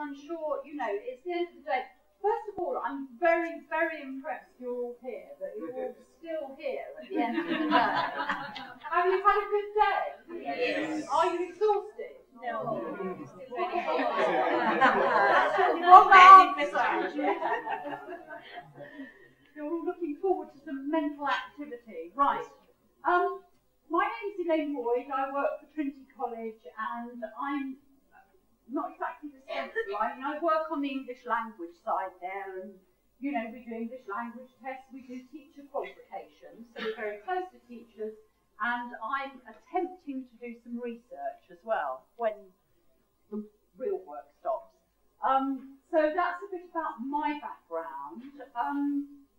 I'm sure, you know, it's the end of the day. First of all, I'm very, very impressed you're all here, that you're all still here at the end of the day. Have you had a good day? Yes. Are you exhausted? No. You're all looking forward to some mental activity. Right. My name's Elaine Boyd. I work for Trinity College, and I'm not exactly responsible. I mean, I work on the English language side there, and you know, we do English language tests, we do teacher qualifications, so we're very close to teachers, and I'm attempting to do some research as well when the real work stops. So that's a bit about my background.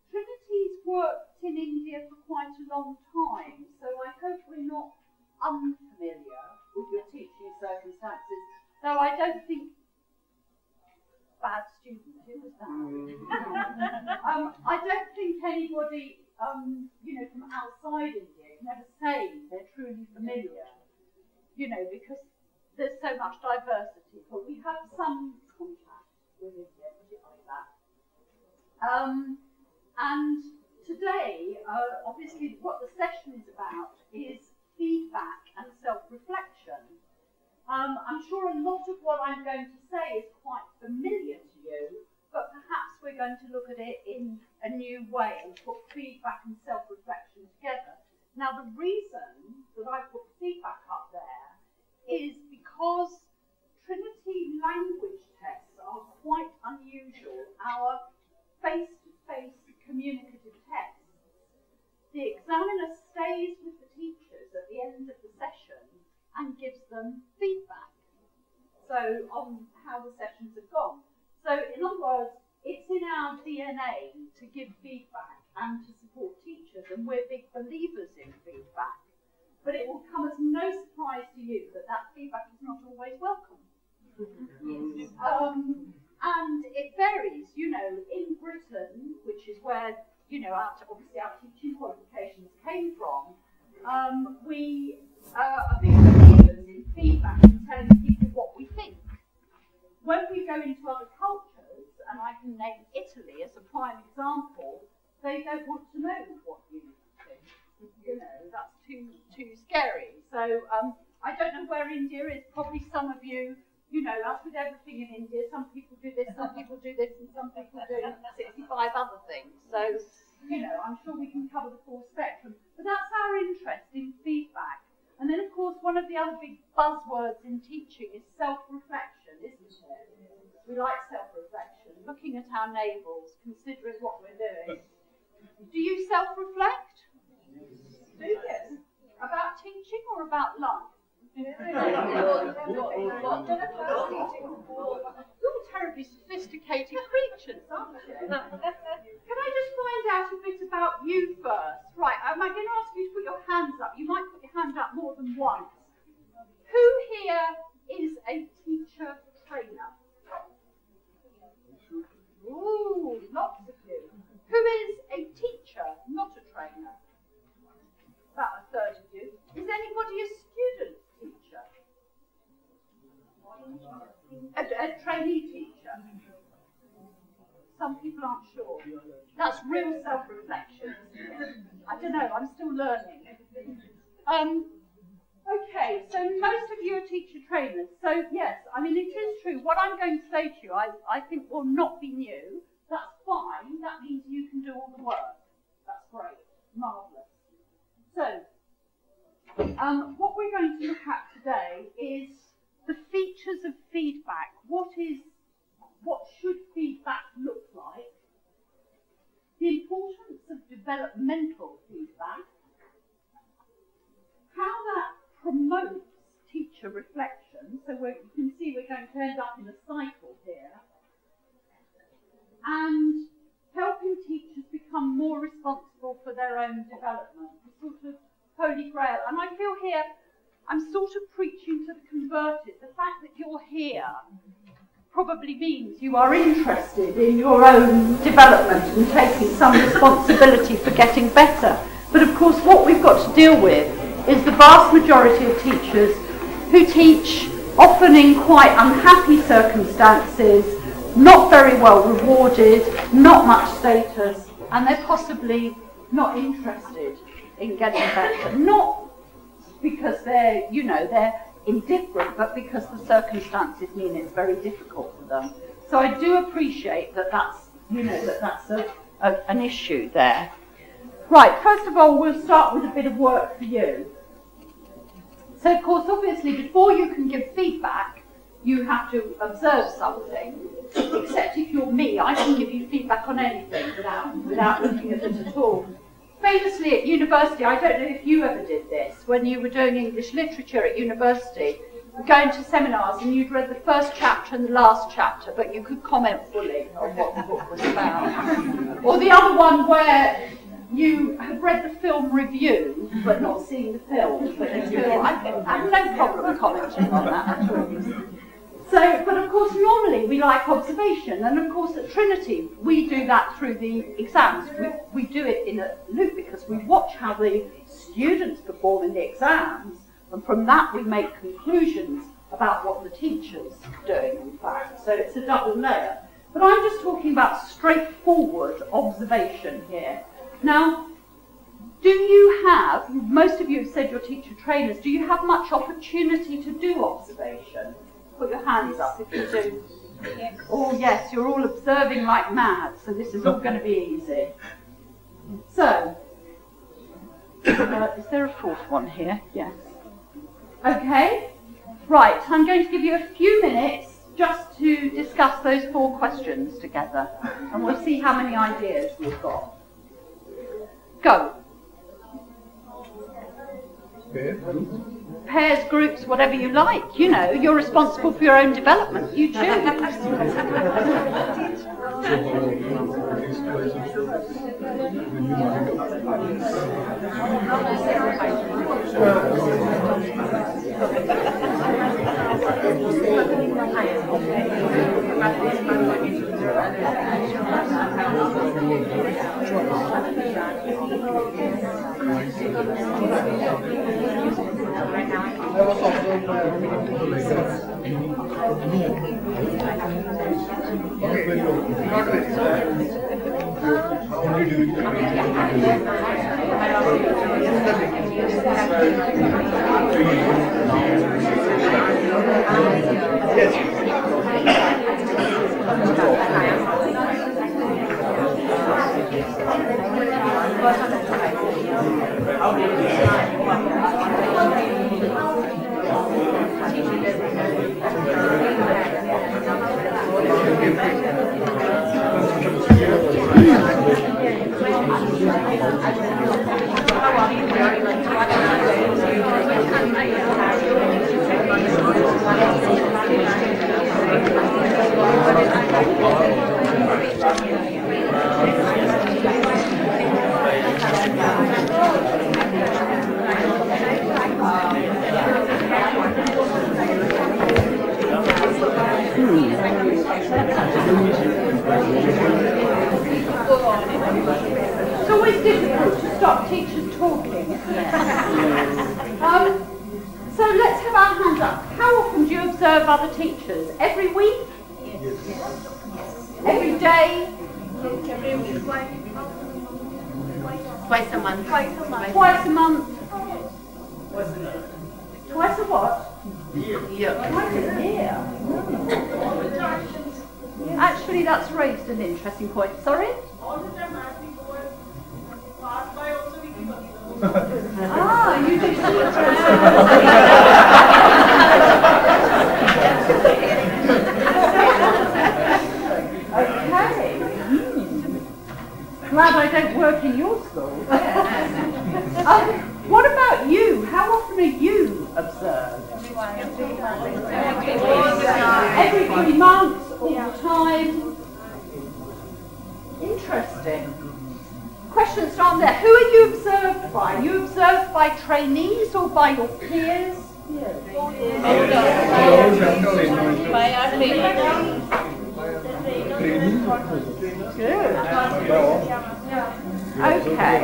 Trinity's worked in India for quite a long time, so I hope we're not unfamiliar with your teaching circumstances. No, I don't think bad student, who was that? I don't think anybody, you know, from outside India can ever say they're truly familiar, you know, because there's so much diversity. But we have some contact with India, put it like that. And today, obviously, what the session is about is feedback and self-reflection. I'm sure a lot of what I'm going to say is quite familiar to you, but perhaps we're going to look at it in a new way and put feedback and self-reflection together. Now, the reason that I put feedback up there is because Trinity language tests are quite unusual. Our face-to-face communicative tests. The examiner stays with the teachers at the end of the session and gives them feedback, so on how the sessions have gone. So in other words, it's in our DNA to give feedback and to support teachers, and we're big believers in feedback. But it will come as no surprise to you that that feedback is not always welcome. And it varies, you know, in Britain, which is where, you know, obviously our teaching qualifications came from, we are big believers in feedback and telling people what we think. When we go into other cultures, and I can name Italy as a prime example, they don't want to know what you think. You know, that's too scary. So I don't know where India is. Probably some of you, you know, as with everything in India, some people do this, some people do this, and some people do 65 other things. So, you know, I'm sure we can cover the full spectrum. But that's our interest in feedback. And then, of course, one of the other big buzzwords in teaching is self-reflection, isn't it? We like self-reflection, looking at our navels, considering what we're doing. Do you self-reflect? Do you? About teaching or about life? You're terribly sophisticated creatures, aren't you? Can I just find out a bit about you first? Right, am I going to ask you to put your hands up? You might put your hand up more than once. Who here is a teacher trainer? Ooh, lots of you. Who is a teacher, not a trainer? About a third of you. Is anybody a student teacher? A trainee teacher? Some people aren't sure. That's real self-reflection. I don't know, I'm still learning. Okay, so most of you are teacher trainers. So yes, I mean, it is true. What I'm going to say to you, I think will not be new. That's fine. That means you can do all the work. That's great. Marvellous. So, what we're going to look at today is the features of feedback. What should feedback look like? The importance of developmental feedback. How that promotes teacher reflection. So you can see we're going to end up in a cycle here. And helping teachers become more responsible for their own development. The sort of holy grail. And I feel here, I'm sort of preaching to the converted. The fact that you're here probably means you are interested in your own development and taking some responsibility for getting better. But of course, what we've got to deal with is the vast majority of teachers who teach often in quite unhappy circumstances, not very well rewarded, not much status, and they're possibly not interested in getting better. Not because they're, you know, they're indifferent, but because the circumstances mean it's very difficult for them. So I do appreciate that that's, you know, that's an issue there. Right, first of all, we'll start with a bit of work for you. So, of course, obviously, before you can give feedback, you have to observe something. Except if you're me, I can give you feedback on anything without looking at it at all. Famously at university, I don't know if you ever did this, when you were doing English literature at university, going to seminars and you'd read the first chapter and the last chapter, but you could comment fully on what the book was about. Or the other one where you have read the film review, but not seen the film, but you feel, I have no problem commenting on that at all. So, but of course, normally we like observation, and of course at Trinity we do that through the exams. We do it in a loop because we watch how the students perform in the exams, and from that we make conclusions about what the teacher's doing, in fact. So it's a double layer. But I'm just talking about straightforward observation here. Now, do you have, most of you have said you're teacher trainers, do you have much opportunity to do observation? Put your hands up if you do. Yes. Oh yes, you're all observing like mad, so this is all going to be easy. So, is there a fourth one here? Yes. Okay, right, I'm going to give you a few minutes just to discuss those 4 questions together, and we'll see how many ideas we've got. Go. Pairs, groups, whatever you like. You know, you're responsible for your own development. You choose. It's always difficult to stop teachers talking, isn't it? So let's have our hands up. How often do you observe other teachers? Every week? Yes. Every day? Every week. Twice a month. Twice a month. Twice a what? Year. Twice a year. Actually, that's raised an interesting point. Sorry? All the time as we go and pass by also we can Ah, you do Okay. Glad I don't work in your school. What about you? How often are you observed? Every 3 months, all the time. Interesting. Questions down there. Who are you observed by? Are you observed by trainees or by your peers? By our trainees. Good. Okay.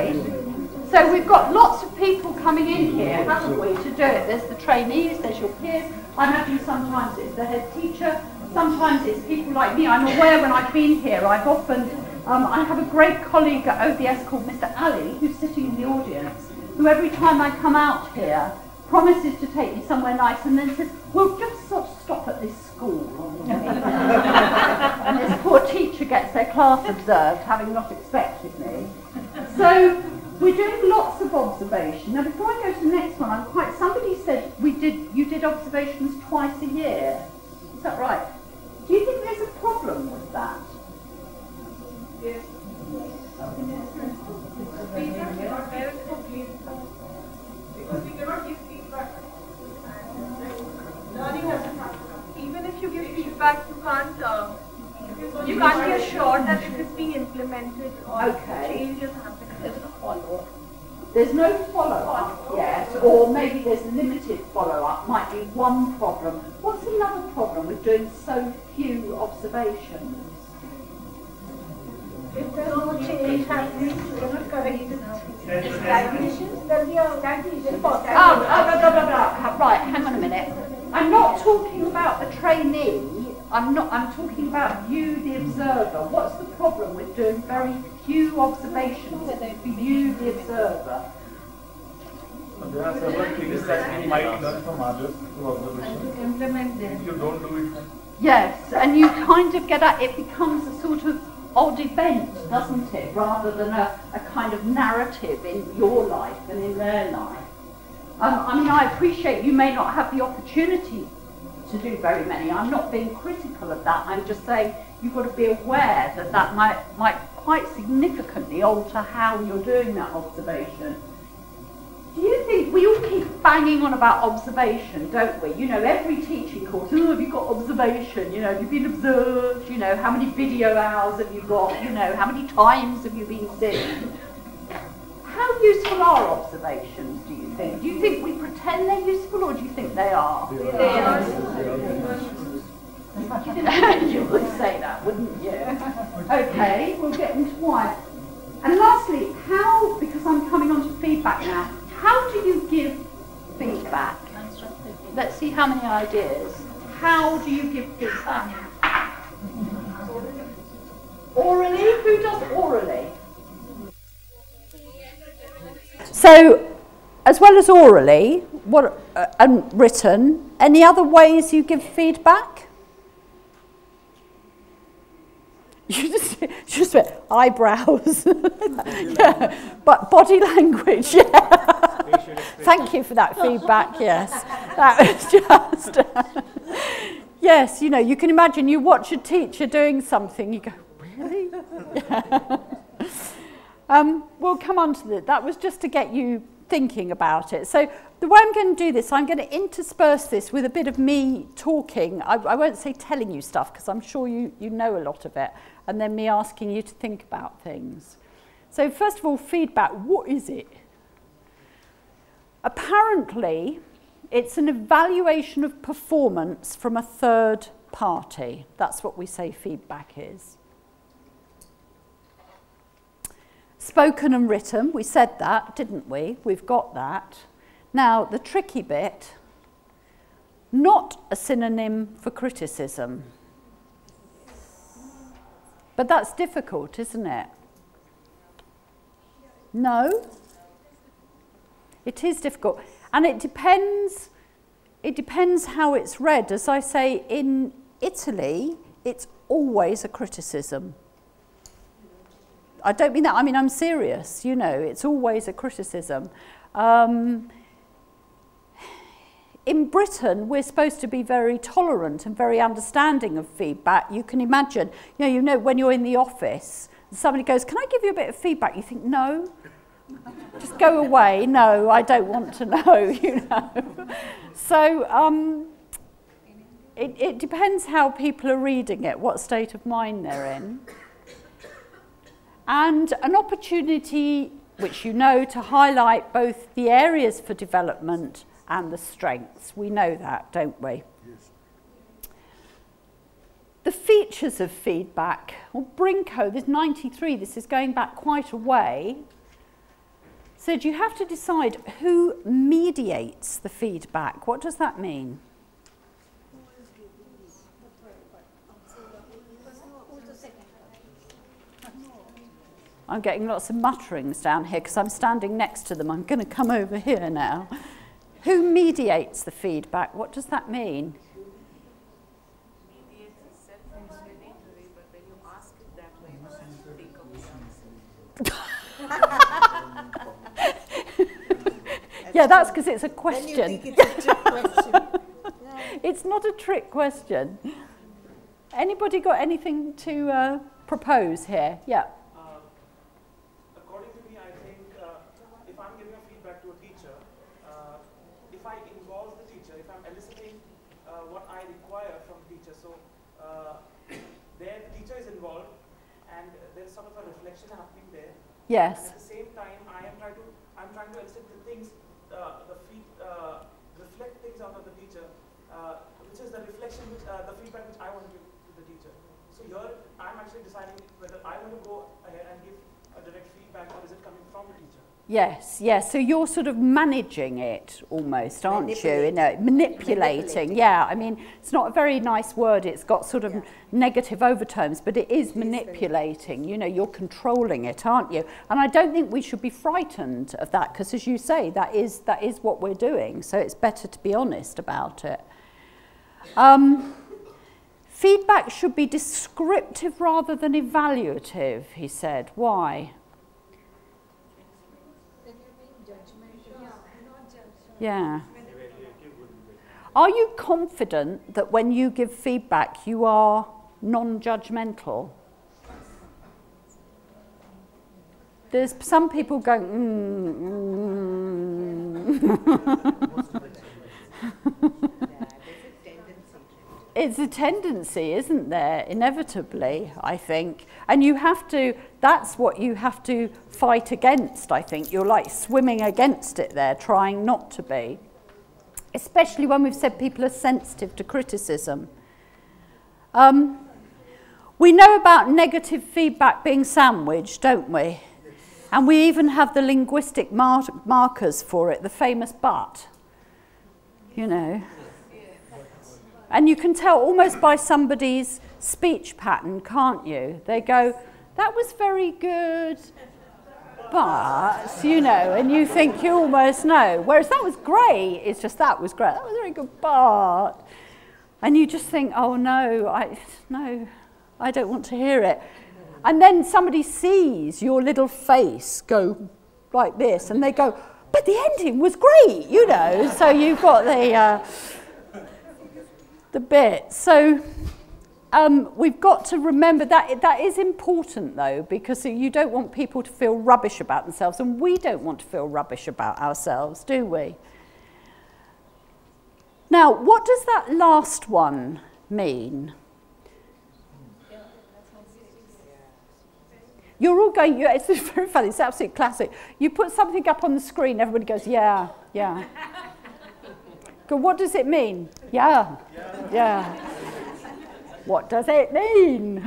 So we've got lots of people coming in here. haven't we, to do it? There's the trainees, there's your peers. I imagine sometimes it's the head teacher, sometimes it's people like me. I'm aware when I've been here, I've often, I have a great colleague at ODS called Mr. Ali, who's sitting in the audience, who every time I come out here promises to take me somewhere nice and then says, well, just sort of stop at this school on the way. And this poor teacher gets their class observed, having not expected me. So we're doing lots of observation. Now before I go to the next one, somebody said you did observations twice a year. Is that right? Do you think there's a problem with that? Yes. Feedback is not very complete because we cannot give feedback. Learning has to happen. Even if you give feedback, you can't be assured that it is being implemented or change is happening. There's no follow-up. There's no follow-up, yes, or maybe there's limited follow-up, might be one problem. What's another problem with doing so few observations? If there's no change happening, you cannot correct it. Stagnation, there'll be a stagnation. Right, hang on a minute. I'm not talking about the trainee, I'm talking about you, the observer. What's the problem with doing very few observations for you, the observer? There are several things that we might learn from others through observation. Implement them. If you don't do it, Yes, and you kind of get at it becomes a sort of odd event, doesn't it, rather than a kind of narrative in your life and in their life. I mean, I appreciate you may not have the opportunity to do very many. I'm not being critical of that. I'm just saying you've got to be aware that that might quite significantly alter how you're doing that observation. Do you think we all keep banging on about observation, don't we? You know, every teaching course, oh, have you got observation? You know, have you been observed? You know, how many video hours have you got? You know, how many times have you been seen? How useful are observations, do you think? Do you think we pretend they're useful, or do you think they are? They are. You would say that, wouldn't you? Okay, we'll get into why. And lastly, how, because I'm coming on to feedback now, how do you give feedback? Let's see how many ideas. How do you give feedback? Orally? Who does orally? So, as well as orally, and written, any other ways you give feedback? You just went, eyebrows, yeah, but body language, yeah. Thank you for that feedback, yes. That was just, yes, you know, you can imagine you watch a teacher doing something, you go, really? Yeah. We'll come on to that. That was just to get you thinking about it. So the way I'm going to do this, I'm going to intersperse this with a bit of me talking. I won't say telling you stuff, because I'm sure you know a lot of it, and then me asking you to think about things. So first of all, feedback, what is it? Apparently, it's an evaluation of performance from a third party. That's what we say feedback is. Spoken and written, we said that, didn't we? We've got that. Now, the tricky bit, not a synonym for criticism. But that's difficult, isn't it? No? It is difficult. And it depends how it's read. As I say, in Italy, it's always a criticism. I don't mean that, I mean I'm serious, you know, it's always a criticism. In Britain, we're supposed to be very tolerant and very understanding of feedback. You can imagine, you know when you're in the office, and somebody goes, can I give you a bit of feedback? You think, no, just go away, no, I don't want to know, you know. So it depends how people are reading it, what state of mind they're in. And an opportunity, which you know, to highlight both the areas for development and the strengths. We know that, don't we? Yes. The features of feedback. Well, Brinko, this 93, this is going back quite a way, said you have to decide who mediates the feedback. What does that mean? I'm getting lots of mutterings down here because I'm standing next to them. I'm going to come over here now. Who mediates the feedback? What does that mean? Mediates is self-explanatory, but when you ask it that way, think of the answer. Yeah, that's because it's a question. Then you think it's a trick question. It's not a trick question. Anybody got anything to propose here? Yeah. According to me, I think if I'm giving a feedback to a teacher, if I involve the teacher, if I'm eliciting what I require from the teacher, so there the teacher is involved and there's sort of a reflection happening there. Yes. And at the same time, I'm trying to elicit the things, reflect things out of the teacher, which is the reflection, the feedback which I want to give to the teacher. So here, I'm actually deciding whether I want to go ahead and give a direct feedback or is it coming from the teacher. Yes, yes. So you're sort of managing it almost, aren't you? You know, manipulating. Yeah, I mean, it's not a very nice word. It's got sort of negative overtones, but it is manipulating. You know, you're controlling it, aren't you? And I don't think we should be frightened of that because, as you say, that is what we're doing. So it's better to be honest about it. Feedback should be descriptive rather than evaluative, he said. Why? Yeah. Are you confident that when you give feedback you are non-judgmental? There's some people going, It's a tendency, isn't there? Inevitably, I think. And you have to, that's what you have to fight against, I think. You're like swimming against it there, trying not to be. Especially when we've said people are sensitive to criticism. We know about negative feedback being sandwiched, don't we? And we even have the linguistic markers for it, the famous but, you know. And you can tell almost by somebody's speech pattern, can't you? They go, that was very good, but, you know, and you think you almost know. Whereas that was great, it's just that was great. That was very good, but. And you just think, oh no, I don't want to hear it. And then somebody sees your little face go like this, and they go, but the ending was great, you know. So you've got the bit. So we've got to remember that is important though, because you don't want people to feel rubbish about themselves, and we don't want to feel rubbish about ourselves, do we? Now, what does that last one mean? You're all going, yeah, it's very funny, it's absolutely classic. You put something up on the screen, everybody goes, yeah, yeah. Go, what does it mean? Yeah, yeah. What does it mean?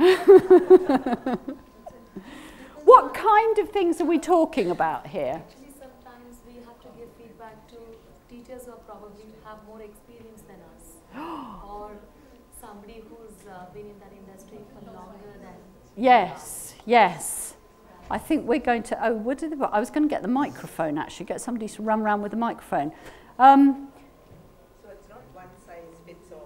What kind of things are we talking about here? Actually, sometimes we have to give feedback to teachers who probably have more experience than us, or somebody who's been in that industry for longer than. Yes, yes. I think we're going to. Oh, what did I was going to get the microphone. Actually, get somebody to run around with the microphone.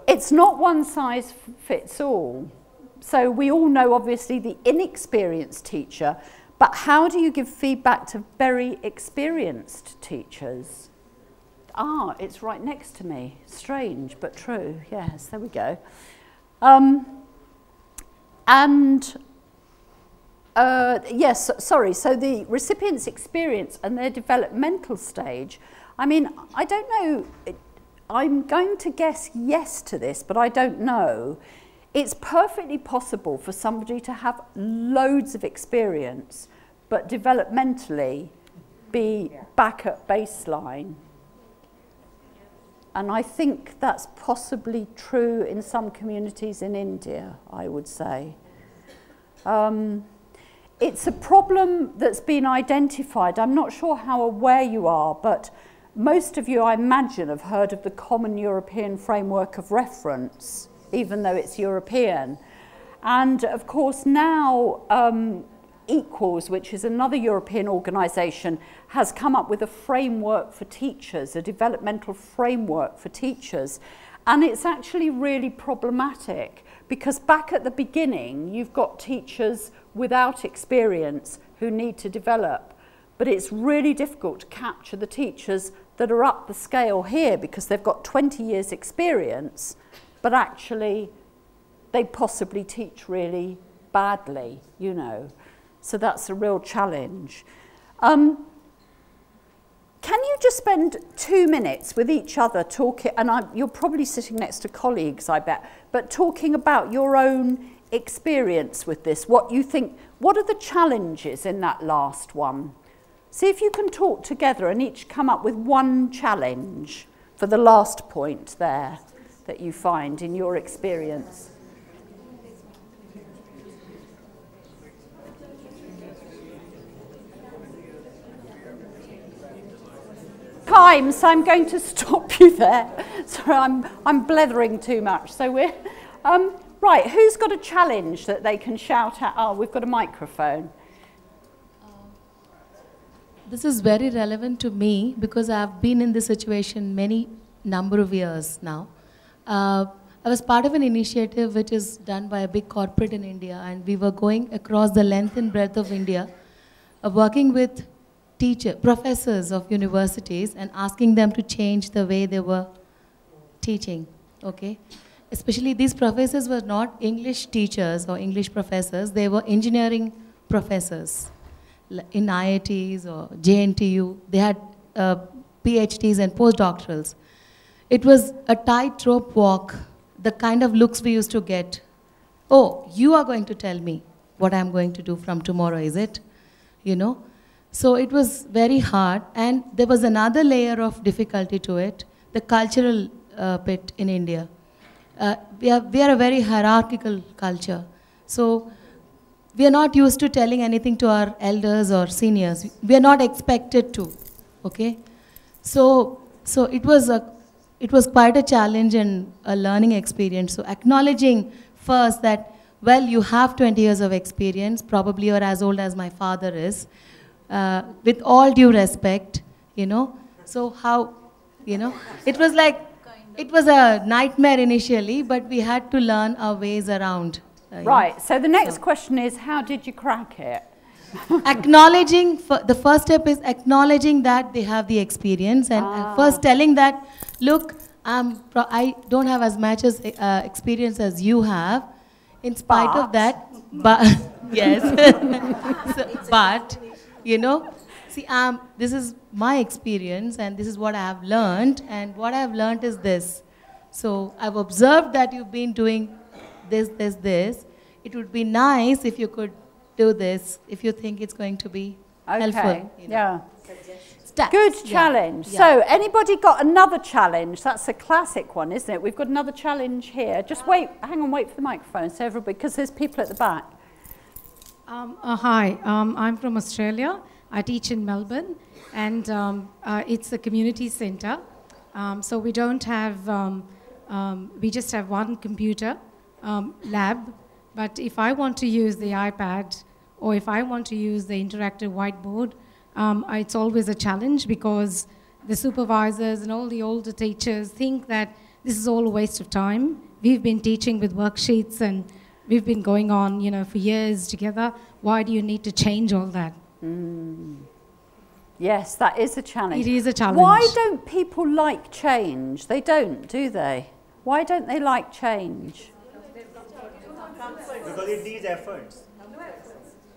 It's not one size fits all. So we all know, obviously, the inexperienced teacher, but how do you give feedback to very experienced teachers? Ah, it's right next to me. Strange, but true. Yes, there we go. Yes, sorry, so the recipient's experience and their developmental stage, I mean, I don't know, I'm going to guess yes to this, but I don't know. It's perfectly possible for somebody to have loads of experience, but developmentally be back at baseline. And I think that's possibly true in some communities in India, I would say. it's a problem that's been identified. I'm not sure how aware you are, but most of you, I imagine, have heard of the Common European Framework of Reference, even though it's European. And of course now Equals, which is another European organisation, has come up with a framework for teachers, a developmental framework for teachers. And it's actually really problematic because back at the beginning, you've got teachers without experience who need to develop. But it's really difficult to capture the teachers that are up the scale here because they've got 20 years experience, but actually they possibly teach really badly, you know. So that's a real challenge. Can you just spend 2 minutes with each other talking, and you're probably sitting next to colleagues, I bet, but talking about your own experience with this, what you think, what are the challenges in that last one? See if you can talk together and each come up with one challenge for the last point there that you find in your experience. Time, so I'm going to stop you there. Sorry, I'm blethering too much. So we're right. Who's got a challenge that they can shout at? Oh, we've got a microphone. This is very relevant to me because I've been in this situation many number of years now. I was part of an initiative which is done by a big corporate in India, and we were going across the length and breadth of India, working with professors of universities and asking them to change the way they were teaching, okay? Especially these professors were not English teachers or English professors, they were engineering professors in IITs or JNTU. They had PhDs and postdoctorals. It was a tightrope walk, the kind of looks we used to get. Oh, you are going to tell me what I'm going to do from tomorrow, is it? You know? So it was very hard, and there was another layer of difficulty to it, the cultural bit in India. We are a very hierarchical culture. So we are not used to telling anything to our elders or seniors. We are not expected to, okay? So it was quite a challenge and a learning experience. So acknowledging first that, well, you have 20 years of experience, probably you're as old as my father is, with all due respect, you know. So how, you know, it was like, it was a nightmare initially, but we had to learn our ways around. Right, so the next question is, how did you crack it? Acknowledging, the first step is acknowledging that they have the experience, and first telling that, look, I don't have as much as experience as you have. In spite of that, but yes, but you know, see, this is my experience, and this is what I have learned, and what I have learned is this. So I've observed that you've been doing this. It would be nice if you could do this, if you think it's going to be helpful. You know. Yeah. Good challenge. Yeah. So anybody got another challenge? That's a classic one, isn't it? We've got another challenge here. Just wait, hang on, wait for the microphone so everybody, because there's people at the back. Hi, I'm from Australia. I teach in Melbourne, and it's a community centre. So we don't have, we just have one computer lab. But if I want to use the iPad, or if I want to use the interactive whiteboard, it's always a challenge because the supervisors and all the older teachers think that this is all a waste of time. We've been teaching with worksheets and we've been going on, you know, for years together. Why do you need to change all that? Yes, that is a challenge. It is a challenge. Why don't people like change? They don't, do they? Why don't they like change? Because it needs efforts.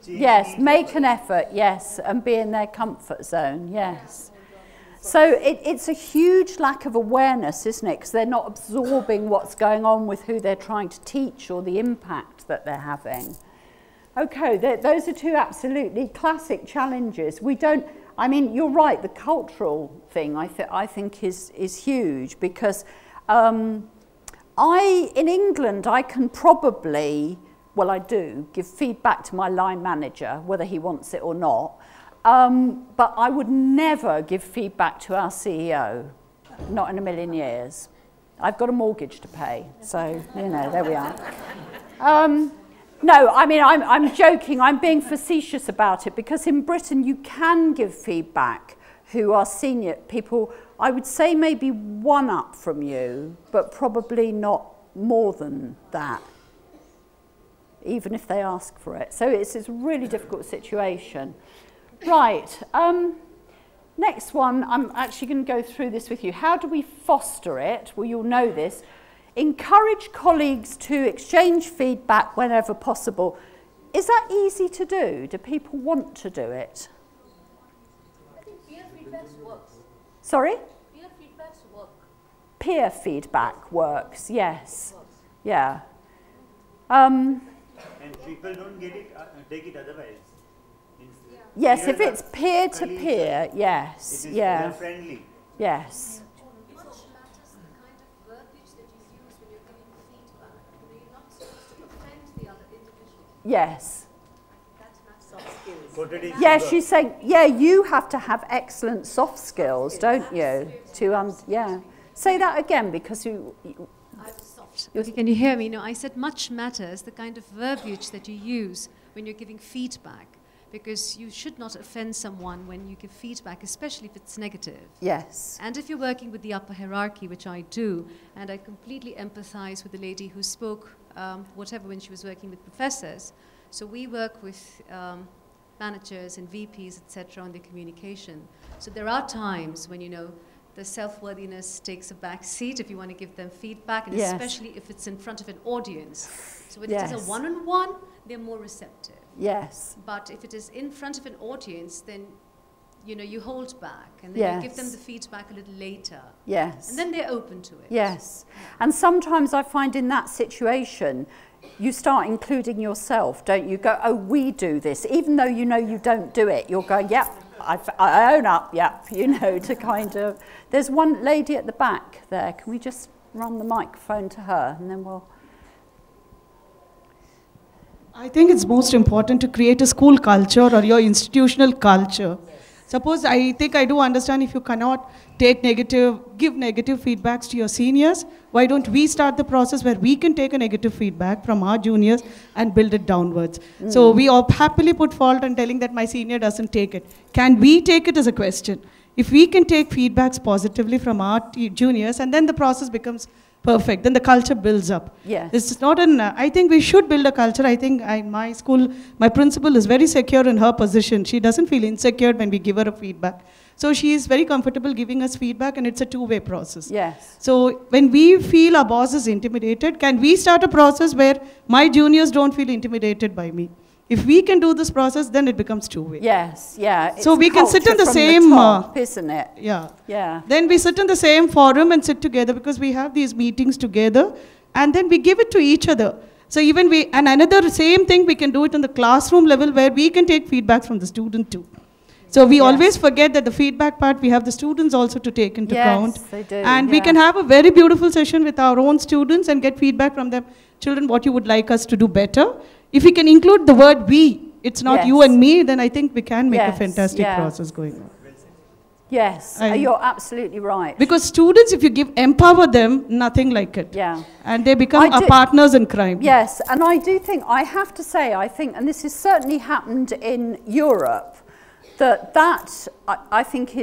Yes, make an effort, yes, and be in their comfort zone, yes. So it's a huge lack of awareness, isn't it? Because they're not absorbing what's going on with who they're trying to teach or the impact that they're having. Okay, those are two absolutely classic challenges. We don't, I mean, you're right, the cultural thing I think is huge because in England I can probably well, I do give feedback to my line manager, whether he wants it or not. But I would never give feedback to our CEO, not in a million years. I've got a mortgage to pay, so, you know, there we are. No, I mean, I'm joking, I'm being facetious about it, because in Britain you can give feedback who are senior people, I would say maybe one up from you, but probably not more than that, even if they ask for it. So it's a really difficult situation. Right, next one, I'm actually going to go through this with you. How do we foster it? Well, you'll know this. Encourage colleagues to exchange feedback whenever possible. Is that easy to do? Do people want to do it? I think peer feedback works. Sorry? Peer feedback works. Peer feedback works, yes. Yeah. And people don't get it, take it otherwise. Yes, if it's peer to peer, yes. It is yeah. friendly. Yes. It much matters the kind of verbiage that you use when you're giving feedback. You're not supposed to offend the other individual. Yes. That's not soft skills. Yeah, she's saying, yeah, you have to have excellent soft skills, don't you? Yeah. Say that again, because you Okay, can you hear me? No, I said much matters the kind of verbiage that you use when you're giving feedback, because you should not offend someone when you give feedback, especially if it's negative. Yes. And if you're working with the upper hierarchy, which I do, and I completely empathize with the lady who spoke, whatever, when she was working with professors. So we work with managers and VPs, etc., on their communication. So there are times when, you know, the self-worthiness takes a back seat if you want to give them feedback, and yes. especially if it's in front of an audience. So when yes. it is a one-on-one, they're more receptive. Yes. But if it is in front of an audience, then, you know, you hold back, and then yes. you give them the feedback a little later. Yes. And then they're open to it. Yes. And sometimes I find in that situation, you start including yourself, don't you? Go, oh, we do this. Even though you know you don't do it, you're going, yep, I own up, yep, you know, to kind of... There's one lady at the back there. Can we just run the microphone to her, and then we'll... I think it's most important to create a school culture or your institutional culture. Suppose, I think I do understand if you cannot give negative feedbacks to your seniors, why don't we start the process where we can take a negative feedback from our juniors and build it downwards. So we all happily put fault on telling that my senior doesn't take it. Can we take it as a question? If we can take feedbacks positively from our juniors, and then the process becomes perfect, then the culture builds up. Yes. It's not an, I think we should build a culture. I think in my school, my principal is very secure in her position. She doesn't feel insecure when we give her a feedback. So she is very comfortable giving us feedback, and it's a two-way process. Yes. So when we feel our boss is intimidated, can we start a process where my juniors don't feel intimidated by me? If we can do this process, then it becomes two-way. Yes, yeah. So we can sit in the same... top, isn't it? Yeah. Yeah. Then we sit in the same forum and sit together, because we have these meetings together, and then we give it to each other. So even and another same thing, we can do it in the classroom level, where we can take feedback from the student too. So we always forget that the feedback part, we have the students also to take into account. Yes, they do. And we can have a very beautiful session with our own students and get feedback from them. Children, what you would like us to do better. If we can include the word we, it's not you and me, then I think we can make a fantastic process going on. Yes, you're absolutely right. Because students, if you empower them, nothing like it. Yeah. And they become our partners in crime. Yes, and I do think, I have to say, I think, and this has certainly happened in Europe, that I think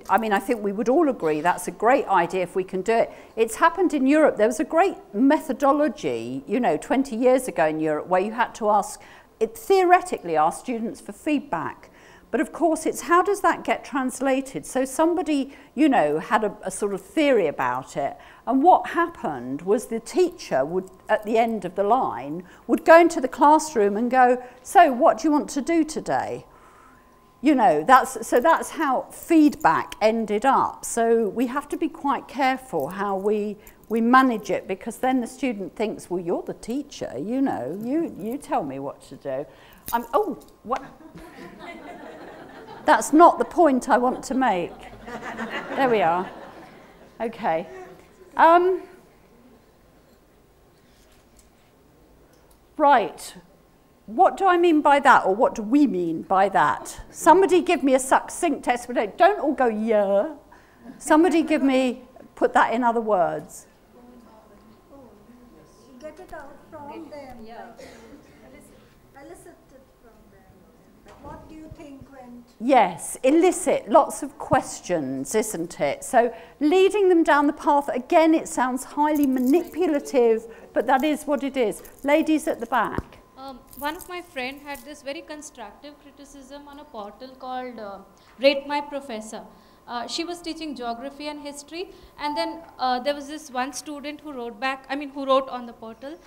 I mean, I think we would all agree that's a great idea if we can do it. It's happened in Europe. There was a great methodology, you know, 20 years ago in Europe, where you had to theoretically ask students for feedback. But of course, it's how does that get translated? So somebody, you know, had a sort of theory about it. And what happened was the teacher would, at the end of the line, would go into the classroom and go, so what do you want to do today? You know, that's how feedback ended up. So we have to be quite careful how we manage it, because then the student thinks, well, you're the teacher, you know, you tell me what to do. Oh, what? That's not the point I want to make. There we are. Okay. Right. What do I mean by that, or what do we mean by that? Somebody give me a succinct explanation. Don't all go, yeah. Somebody put that in other words. Get it out from them. Yeah. Elicit it from them. Like, what do you think went? Yes, elicit lots of questions, isn't it? So leading them down the path, again, it sounds highly manipulative, but that is what it is. Ladies at the back. One of my friend had this very constructive criticism on a portal called Rate My Professor. She was teaching geography and history, and then there was this one student who wrote on the portal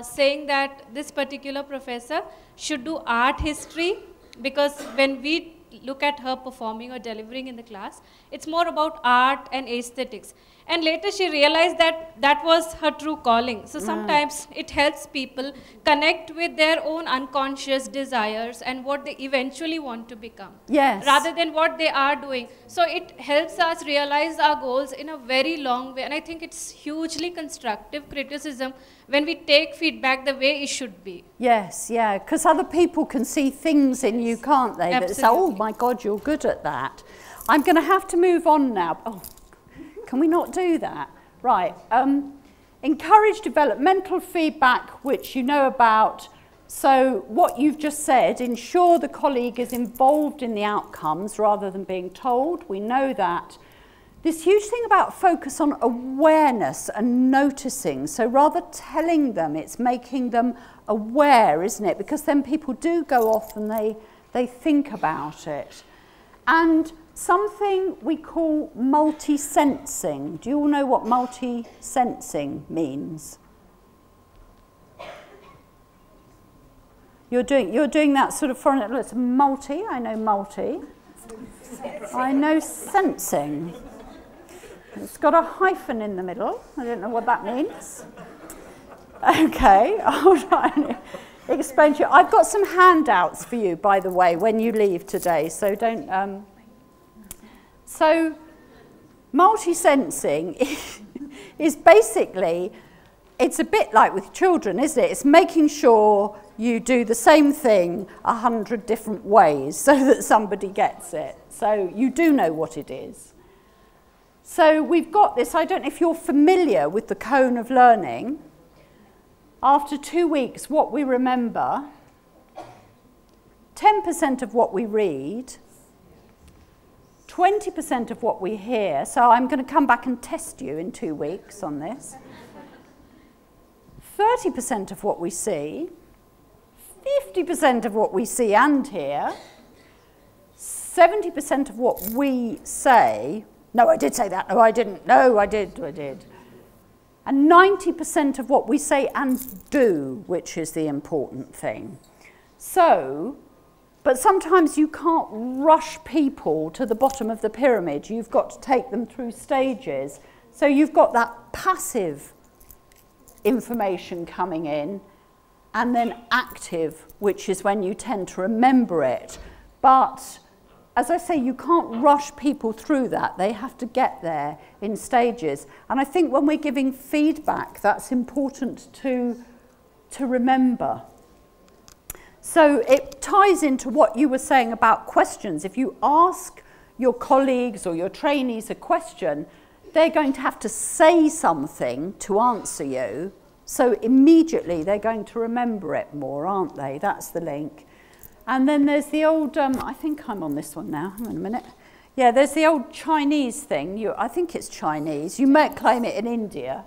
saying that this particular professor should do art history, because when we look at her performing or delivering in the class, it's more about art and aesthetics. And later she realized that that was her true calling. So sometimes it helps people connect with their own unconscious desires and what they eventually want to become. Yes. Rather than what they are doing. So it helps us realize our goals in a very long way. And I think it's hugely constructive criticism when we take feedback the way it should be. Yes, yeah, because other people can see things in you, can't they? That say, oh my God, you're good at that. I'm going to have to move on now. Oh, can we not do that? Right. Encourage developmental feedback, which you know about. So what you've just said, ensure the colleague is involved in the outcomes rather than being told. We know that. This huge thing about focus on awareness and noticing. So rather telling them, it's making them aware, isn't it? Because then people do go off and they think about it. And something we call multi-sensing. Do you all know what multi-sensing means? You're doing that sort of foreign, it's multi, I know multi. I know sensing. It's got a hyphen in the middle. I don't know what that means. Okay, I'll try and explain to you. I've got some handouts for you, by the way, when you leave today, so don't... So, multi-sensing is basically, it's a bit like with children, isn't it? It's making sure you do the same thing 100 different ways so that somebody gets it. So you do know what it is. So we've got this, I don't know if you're familiar with the cone of learning. After 2 weeks, what we remember, 10% of what we read, 20% of what we hear, so I'm going to come back and test you in 2 weeks on this, 30% of what we see, 50% of what we see and hear, 70% of what we say, no, I did say that, no, I didn't, no, I did, and 90% of what we say and do, which is the important thing. So, but sometimes you can't rush people to the bottom of the pyramid. You've got to take them through stages. So you've got that passive information coming in, and then active, which is when you tend to remember it. But as I say, you can't rush people through that. They have to get there in stages. And I think when we're giving feedback, that's important to remember. So it ties into what you were saying about questions. If you ask your colleagues or your trainees a question, they're going to have to say something to answer you. So immediately they're going to remember it more, aren't they? That's the link. And then there's the old, I think I'm on this one now, hang on a minute. Yeah, there's the old Chinese thing. I think it's Chinese. You might claim it in India.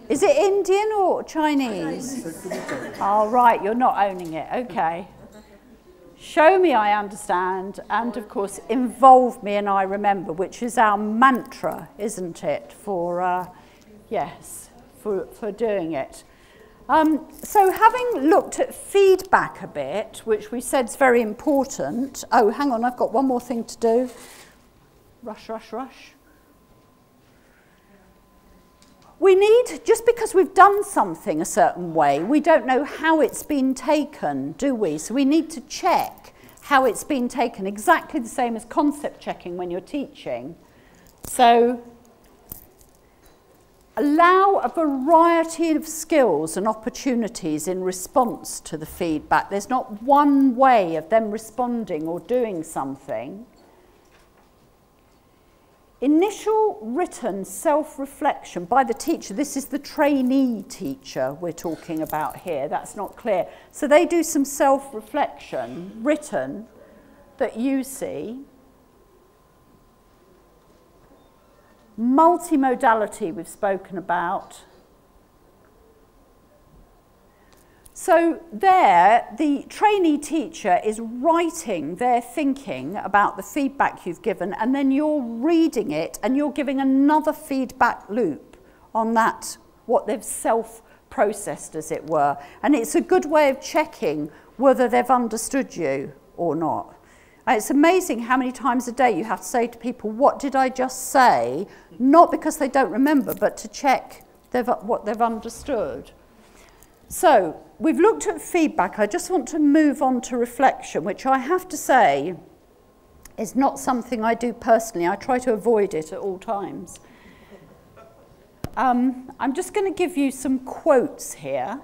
Is it Indian or Chinese? Oh, right, you're not owning it. Okay. Show me I understand, and of course, involve me and I remember, which is our mantra, isn't it, for, yes, for doing it. So having looked at feedback a bit, which we said is very important. Oh, hang on, I've got one more thing to do. Rush, rush, rush. We need, just because we've done something a certain way, we don't know how it's been taken, do we? So we need to check how it's been taken, exactly the same as concept checking when you're teaching. So allow a variety of skills and opportunities in response to the feedback. There's not one way of them responding or doing something. Initial written self-reflection by the teacher. This is the trainee teacher we're talking about here. That's not clear. So they do some self-reflection written that you see. Multimodality we've spoken about. So there, the trainee teacher is writing their thinking about the feedback you've given, and then you're reading it and you're giving another feedback loop on that, what they've self-processed, as it were. And it's a good way of checking whether they've understood you or not. And it's amazing how many times a day you have to say to people, what did I just say? Not because they don't remember, but to check what they've understood. So, we've looked at feedback. I just want to move on to reflection, which I have to say is not something I do personally. I try to avoid it at all times. I'm just going to give you some quotes here.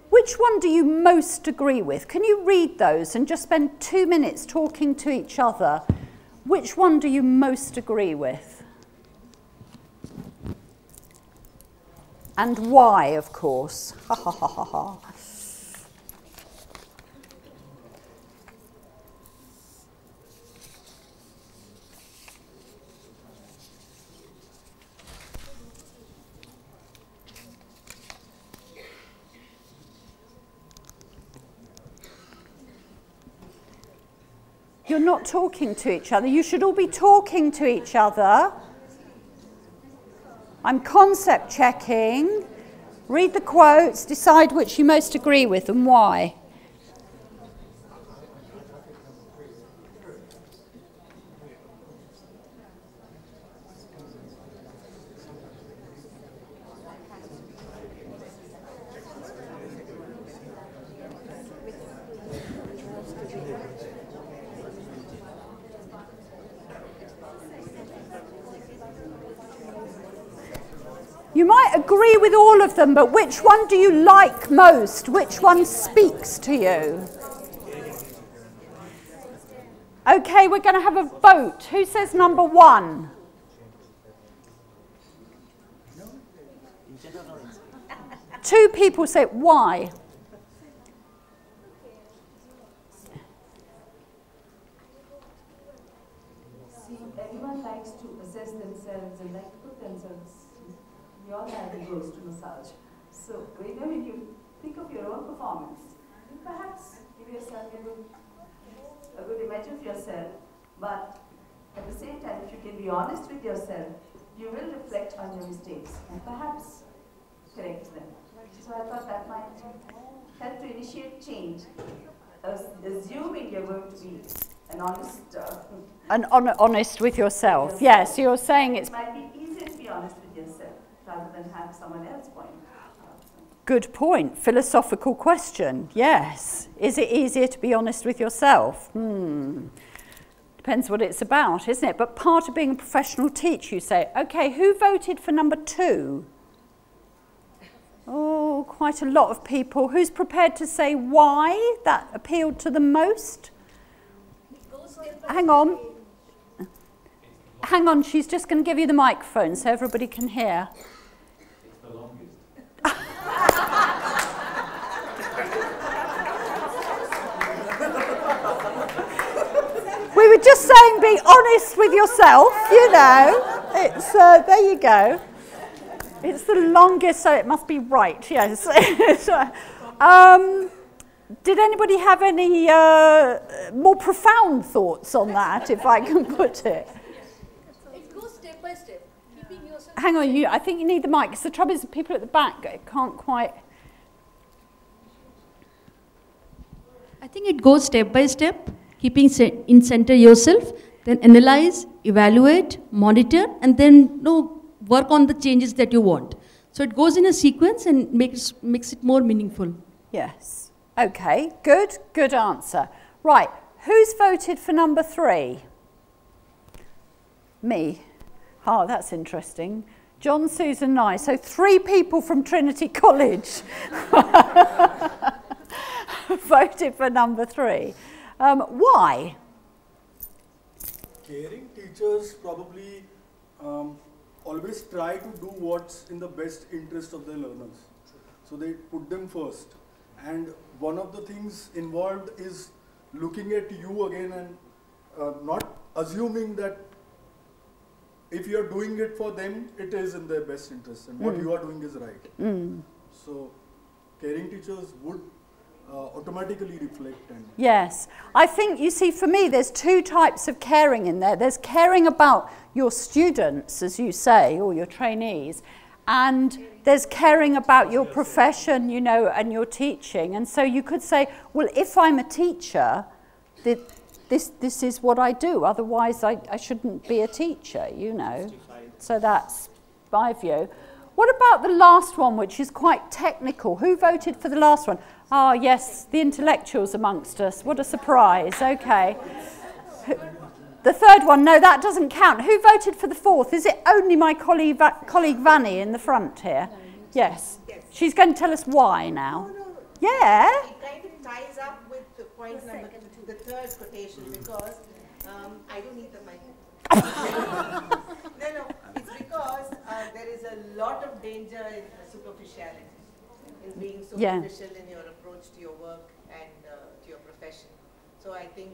Which one do you most agree with? Can you read those and just spend 2 minutes talking to each other? Which one do you most agree with? And why, of course. Ha ha ha ha ha. You're not talking to each other. You should all be talking to each other. I'm concept checking. Read the quotes, decide which you most agree with and why. You might agree with all of them, but which one do you like most? Which one speaks to you? Okay, we're going to have a vote. Who says number 1? Two people say why. See, everyone likes to assess themselves and like to put themselves. We all have egos to massage. So, when you think of your own performance, perhaps give yourself a good image of yourself, but at the same time, if you can be honest with yourself, you will reflect on your mistakes and perhaps correct them. So I thought that might help to initiate change, assuming you're going to be an honest... honest with yourself, yes. So you're saying it might be easier to be honest with yourself rather than have someone else point out. Good point. Philosophical question. Yes. Is it easier to be honest with yourself? Depends what it's about, isn't it? But part of being a professional teacher, you say, okay, who voted for number 2? Oh, quite a lot of people. Who's prepared to say why that appealed to them most? Hang on. Hang on, she's just going to give you the microphone so everybody can hear. It's the longest. We were just saying be honest with yourself, you know. It's, there you go. It's the longest, so it must be right, yes. Did anybody have any more profound thoughts on that, if I can put it? It goes step by step. Keeping yourself. Hang on, I think you need the mic, because the trouble is the people at the back can't quite... I think it goes step by step, keeping in center yourself, then analyze, evaluate, monitor, and then work on the changes that you want. So it goes in a sequence and makes it more meaningful. Yes. Okay, good answer. Right, who's voted for number 3? Me. Oh, that's interesting. John, Susan, and I. So 3 people from Trinity College voted for number 3. Why? Caring teachers probably always try to do what's in the best interest of their learners. So they put them first. And one of the things involved is looking at you again and not assuming that if you're doing it for them, it is in their best interest and what you are doing is right. So caring teachers would automatically reflect. And yes. I think, you see, for me, there's 2 types of caring in there. There's caring about your students, as you say, or your trainees, and there's caring about your profession, you know, and your teaching. And so you could say, well, if I'm a teacher, this is what I do. Otherwise, I shouldn't be a teacher, you know. So that's my view. What about the last one, which is quite technical? Who voted for the last one? Ah, yes, the intellectuals amongst us. What a surprise. Okay. The third one, no, that doesn't count. Who voted for the 4th? Is it only my colleague Vanny in the front here? Yes. She's going to tell us why now. Yeah. It kind of ties up with the point number 2, the 3rd quotation, because I don't need the mic. No, it's because there is a lot of danger in superficiality, in being superficial in your approach to your work and to your profession. So I think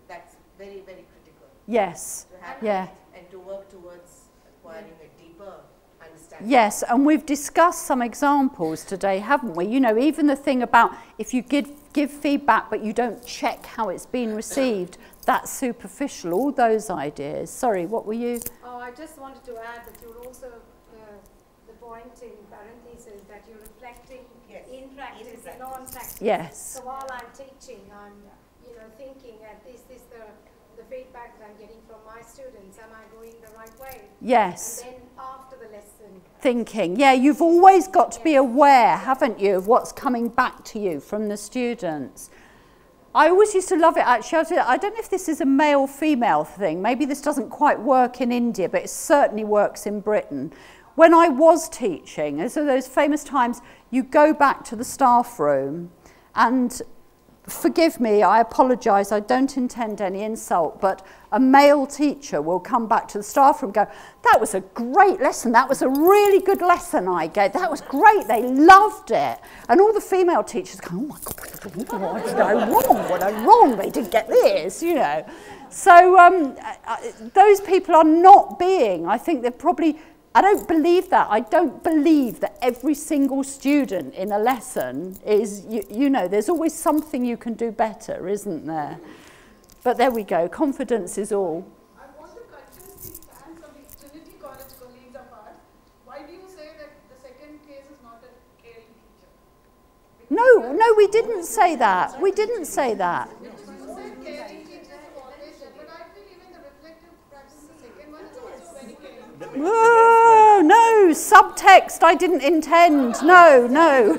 that's very, very critical. Yes. To have Yeah. and to work towards acquiring a deeper understanding. Yes, and we've discussed some examples today, haven't we? You know, even the thing about if you give feedback but you don't check how it's been received, that's superficial, all those ideas. Sorry, what were you? Oh, I just wanted to add that you're also, the point in parentheses, that you're reflecting in practice and non-practice. Yes. So while I'm teaching, I'm, you know, thinking at this the feedback that I'm getting from my students, am I going the right way? Yes. And then after the lesson. Thinking. Yeah, you've always got to be aware, haven't you, of what's coming back to you from the students. I always used to love it, actually. I don't know if this is a male-female thing. Maybe this doesn't quite work in India, but it certainly works in Britain. When I was teaching, so those famous times, you go back to the staff room and forgive me, I apologise, I don't intend any insult, but a male teacher will come back to the staff room and go, that was a great lesson, that was a really good lesson I gave, that was great, they loved it. And all the female teachers go, oh my God, what did I wrong, what I wrong, they didn't get this, you know. So those people are not being, I think they're probably, I don't believe that. I don't believe that every single student in a lesson is, you know, there's always something you can do better, isn't there? But there we go. Confidence is all. I want to contest the stance of the Trinity College colleagues of ours. Why do you say that the second case is not a caring teacher? No, no, we didn't say that. We didn't say that. Oh, no, subtext, I didn't intend. No, no.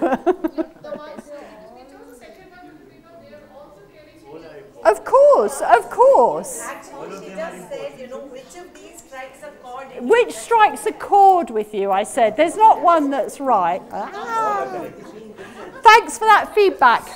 Of course, of course. Actually, she just said, you know, which of these strikes a chord? Which strikes a chord with you, I said. There's not one that's right. Ah. Thanks for that feedback.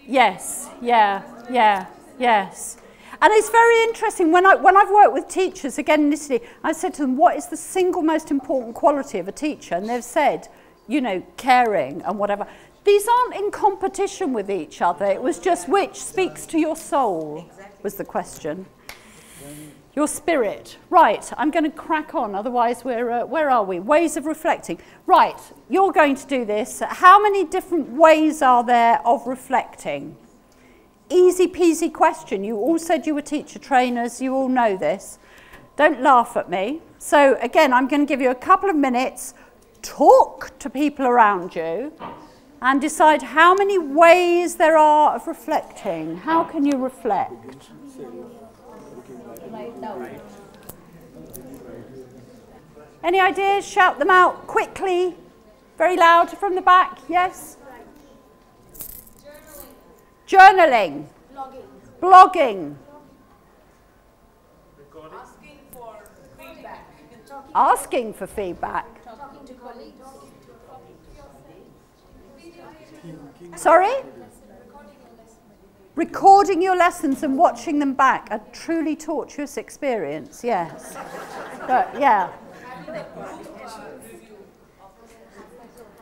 Yes, yeah, yeah, yes. And it's very interesting, when I've worked with teachers, again in Italy, I said to them, what is the single most important quality of a teacher? And they've said, you know, caring and whatever. These aren't in competition with each other. It was just which speaks to your soul, was the question. Your spirit. Right, I'm going to crack on, otherwise we're, where are we? Ways of reflecting. Right, you're going to do this. How many different ways are there of reflecting? Easy peasy question. You all said you were teacher trainers, you all know this. Don't laugh at me. So again, I'm going to give you a couple of minutes, talk to people around you, and decide how many ways there are of reflecting. How can you reflect? Right now. Any ideas? Shout them out quickly, very loud from the back. Yes? Journaling. Blogging. Asking for feedback. Asking for feedback. Talking to colleagues. Sorry? Recording your lessons and watching them back. A truly tortuous experience, yes. But yeah.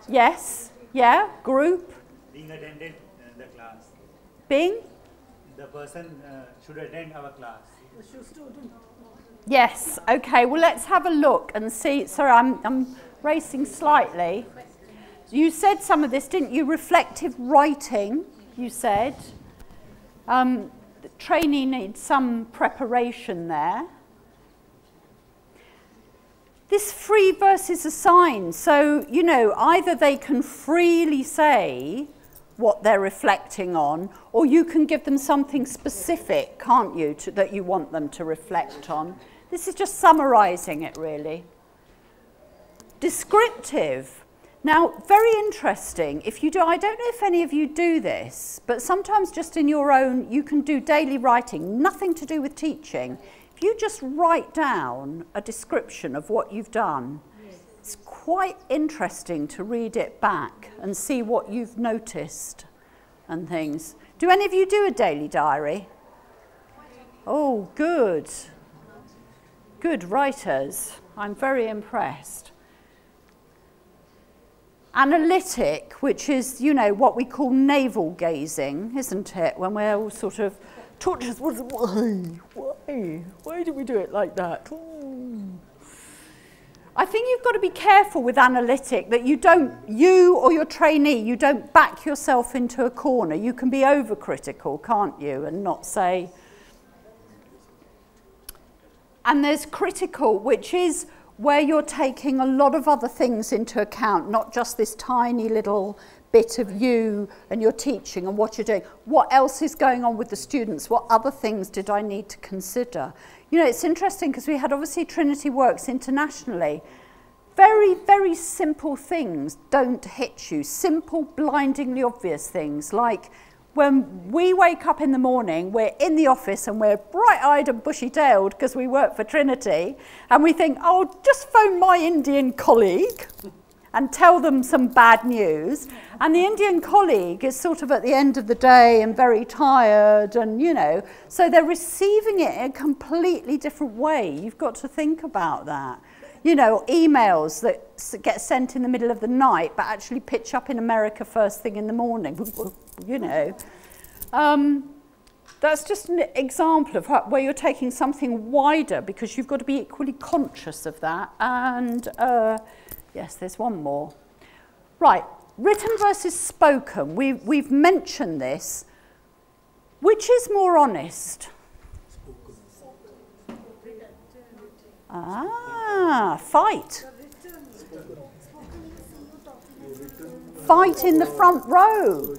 Yes, yeah, group. Being attended the class. Being? The person should attend our class. Yes, okay, well let's have a look and see. Sorry, I'm racing slightly. You said some of this, didn't you? Reflective writing, you said. The trainee needs some preparation there. This free versus assigned. So, you know, either they can freely say what they're reflecting on, or you can give them something specific, can't you, that you want them to reflect on. This is just summarising it, really. Descriptive. Now, very interesting. If you do, I don't know if any of you do this, but sometimes just in your own, you can do daily writing, nothing to do with teaching. If you just write down a description of what you've done, it's quite interesting to read it back and see what you've noticed and things. Do any of you do a daily diary? Oh, good. Good writers. I'm very impressed. Analytic, which is, you know, what we call navel gazing, isn't it? When we're all sort of tortured, why do we do it like that? Ooh. I think you've got to be careful with analytic that you or your trainee, you don't back yourself into a corner. You can be overcritical, can't you, and not say. And there's critical, which is where you're taking a lot of other things into account, not just this tiny little bit of you and your teaching and what you're doing. What else is going on with the students? What other things did I need to consider? You know, it's interesting because we had obviously Trinity works internationally. Very, very simple things don't hit you. Simple, blindingly obvious things like when we wake up in the morning, we're in the office and we're bright-eyed and bushy-tailed because we work for Trinity, and we think, oh, just phone my Indian colleague and tell them some bad news. And the Indian colleague is sort of at the end of the day and very tired and, you know, so they're receiving it in a completely different way. You've got to think about that. You know, emails that get sent in the middle of the night but actually pitch up in America first thing in the morning, you know. That's just an example of where you're taking something wider because you've got to be equally conscious of that. And yes, there's one more. Right, written versus spoken. We've mentioned this. Which is more honest? Fight. Fight in the front row.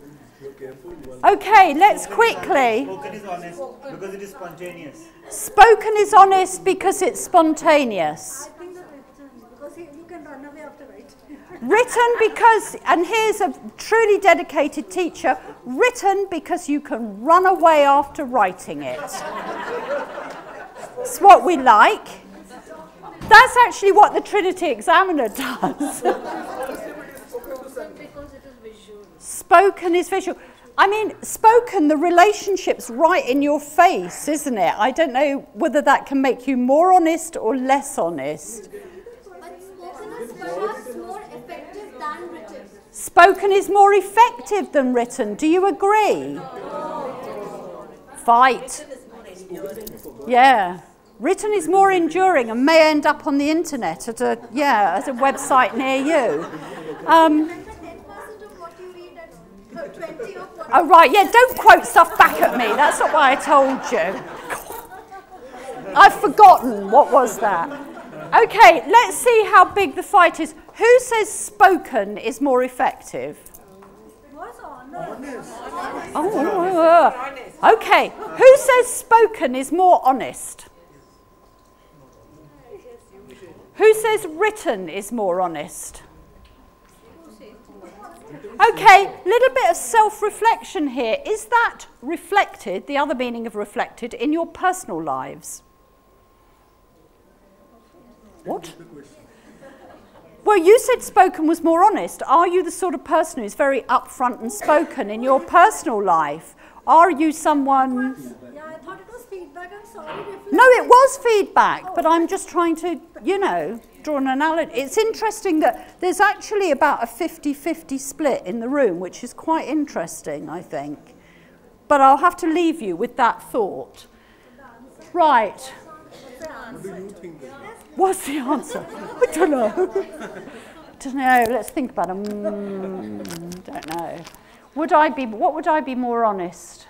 Okay, let's quickly. Spoken is honest because it is spontaneous. Spoken is honest because it's spontaneous. I think the written, because you can run away after writing. Written because, and here's a truly dedicated teacher, written because you can run away after writing it. It's what we like. That's actually what the Trinity examiner does. Spoken is visual. I mean, spoken, the relationship's right in your face, isn't it? I don't know whether that can make you more honest or less honest. But spoken is perhaps more effective than written. Spoken is more effective than written. Do you agree? Fight. Yeah. Written is more enduring and may end up on the internet at a website near you. Oh right, yeah, don't quote stuff back at me. That's not what I told you. I've forgotten. What was that? Okay, let's see how big the fight is. Who says spoken is more effective? Oh, okay. Who says spoken is more honest? Who says written is more honest? Okay, little bit of self-reflection here. Is that reflected, the other meaning of reflected, in your personal lives? What? Well, you said spoken was more honest. Are you the sort of person who's very upfront and spoken in your personal life? Are you someone... Yeah, I thought it was feedback. I'm sorry. No, it was feedback, but I'm just trying to, you know, draw an analogy. It's interesting that there's actually about a 50-50 split in the room, which is quite interesting, I think. But I'll have to leave you with that thought. Right. What do you think? What's the answer? I don't know. Don't know. Let's think about it. Don't know. What would I be more honest?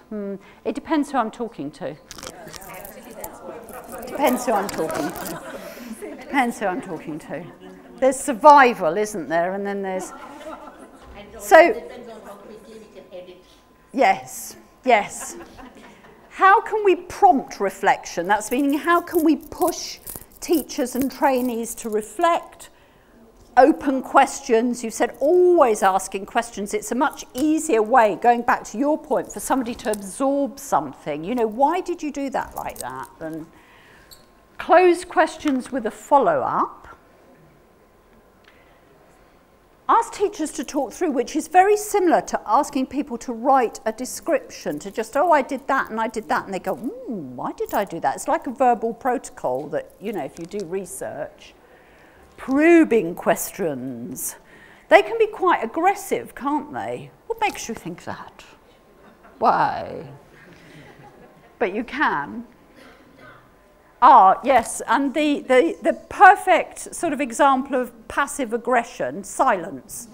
It depends who I'm talking to. Depends who I'm talking to. Depends who I'm talking to. There's survival, isn't there? And then there's... So... Yes, yes. How can we prompt reflection? That's meaning how can we push teachers and trainees to reflect? Open questions. You said always asking questions. It's a much easier way, going back to your point, for somebody to absorb something. You know, why did you do that like that? And closed questions with a follow-up. Ask teachers to talk through, which is very similar to asking people to write a description, to just, oh, I did that and I did that, and they go, why did I do that? It's like a verbal protocol that, you know, if you do research. Probing questions. They can be quite aggressive, can't they? What makes you think that? Why? But you can. Ah, yes, and the perfect sort of example of passive aggression, silence.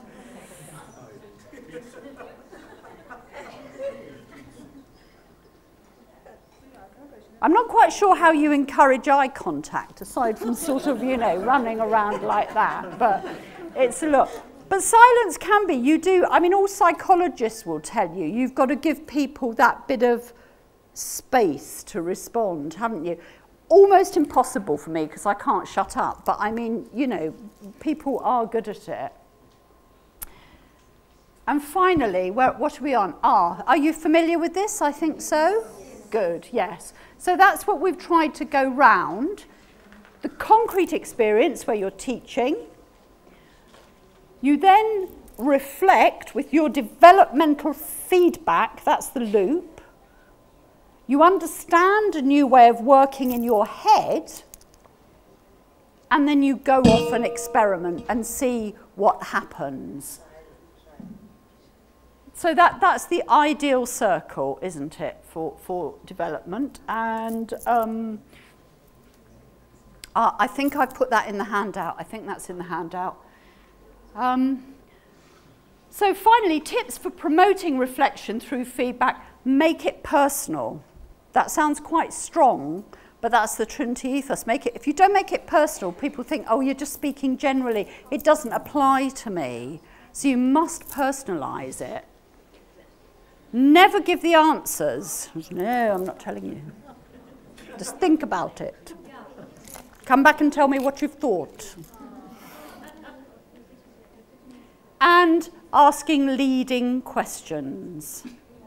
I'm not quite sure how you encourage eye contact, aside from sort of, you know, running around like that, but it's a look. But silence can be, you do, I mean, all psychologists will tell you, you've got to give people that bit of space to respond, haven't you? Almost impossible for me because I can't shut up, but I mean, you know, people are good at it. And finally, what are we on? Are you familiar with this? I think so. Good, yes. So that's what we've tried to go round. The concrete experience where you're teaching. You then reflect with your developmental feedback, that's the loop. You understand a new way of working in your head, and then you go off and experiment and see what happens. So that's the ideal circle, isn't it, for development? And I think I've put that in the handout. I think that's in the handout. So finally, tips for promoting reflection through feedback. Make it personal. That sounds quite strong, but that's the Trinity ethos. If you don't make it personal, people think, oh, you're just speaking generally. It doesn't apply to me. So you must personalise it. Never give the answers. No, I'm not telling you. Just think about it. Come back and tell me what you've thought. And asking leading questions.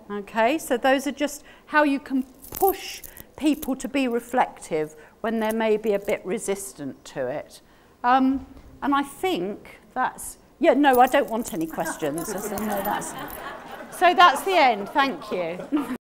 Okay, so those are just how you can push people to be reflective when they may be a bit resistant to it. And I think that's, yeah, no, I don't want any questions. So that's the end. Thank you.